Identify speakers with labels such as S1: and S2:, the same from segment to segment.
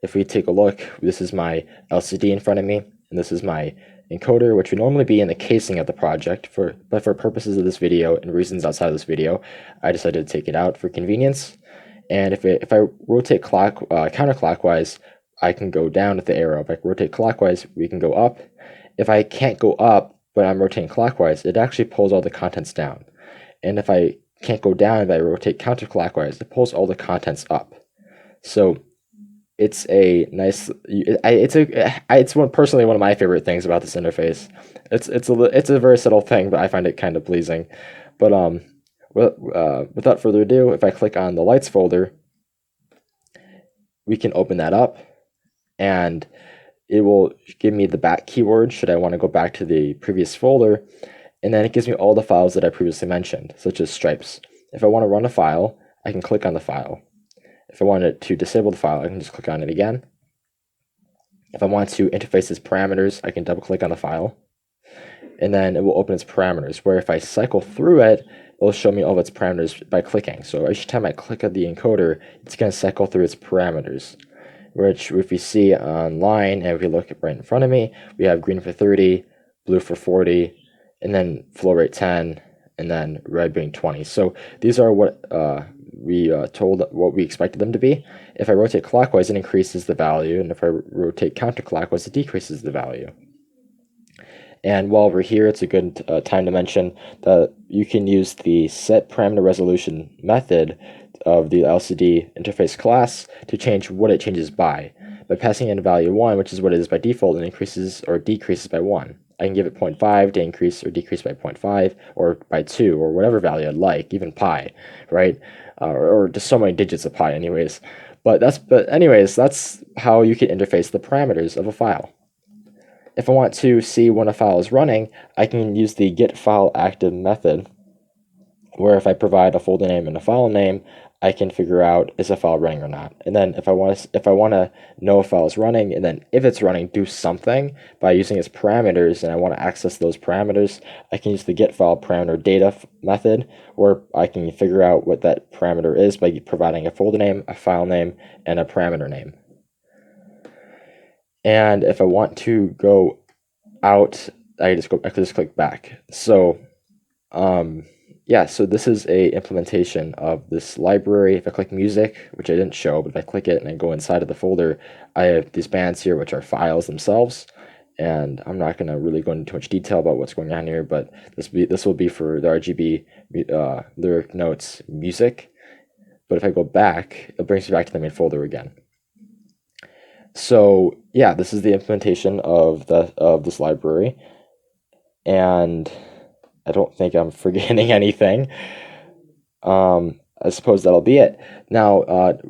S1: if we take a look, this is my LCD in front of me, and this is my encoder, which would normally be in the casing of the project, but for purposes of this video and reasons outside of this video, I decided to take it out for convenience. And if I rotate counterclockwise, I can go down with the arrow. If I rotate clockwise, we can go up. If I can't go up, but I'm rotating clockwise, it actually pulls all the contents down. And if I can't go down, if I rotate counterclockwise, it pulls all the contents up. So it's a nice, it's personally one of my favorite things about this interface. It's a very subtle thing, but I find it kind of pleasing. But without further ado, if I click on the lights folder, we can open that up, and it will give me the back keyword should I want to go back to the previous folder, and then it gives me all the files that I previously mentioned, such as stripes. If I want to run a file, I can click on the file. If I wanted to disable the file, I can just click on it again. If I want to interface its parameters, I can double click on the file, and then it will open its parameters, where if I cycle through it, it'll show me all of its parameters by clicking. So each time I click on the encoder, it's going to cycle through its parameters, which if we see online, and if we look right in front of me, we have green for 30, blue for 40, and then flow rate 10, and then red being 20. So these are what we told what we expected them to be. If I rotate clockwise, it increases the value, and if I rotate counterclockwise, it decreases the value. And while we're here, it's a good time to mention that you can use the set parameter resolution method of the LCD interface class to change what it changes by passing in a value 1, which is what it is by default, and increases or decreases by 1. I can give it 0.5 to increase or decrease by 0.5, or by 2, or whatever value I'd like, even pi, right? Or just so many digits of pi anyways. But anyways, that's how you can interface the parameters of a file. If I want to see when a file is running, I can use the getFileActive method, where if I provide a folder name and a file name, I can figure out is a file running or not. And then if I want to know if a file is running, and then if it's running, do something by using its parameters, and I want to access those parameters, I can use the getFileParameterData method, where I can figure out what that parameter is by providing a folder name, a file name, and a parameter name. And if I want to go out, I can just click back. So yeah, so this is a implementation of this library. If I click music, which I didn't show, but if I click it and I go inside of the folder, I have these bands here, which are files themselves. And I'm not going to really go into too much detail about what's going on here, but this will be for the RGB lyric notes music. But if I go back, it brings me back to the main folder again. So yeah, this is the implementation of this library, and I don't think I'm forgetting anything. I suppose that'll be it. Now,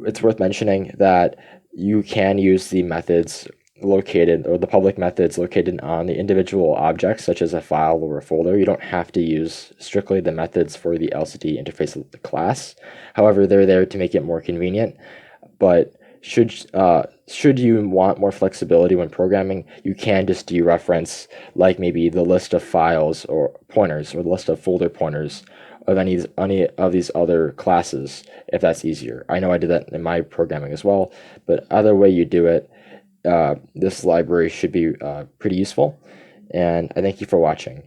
S1: it's worth mentioning that you can use the methods located, or the public methods located on the individual objects, such as a file or a folder. You don't have to use strictly the methods for the LCD interface class. However, they're there to make it more convenient. But should you want more flexibility when programming, you can just dereference, like maybe the list of files or pointers, or the list of folder pointers of any of these other classes, if that's easier. I know I did that in my programming as well, but either way you do it, this library should be pretty useful. And I thank you for watching.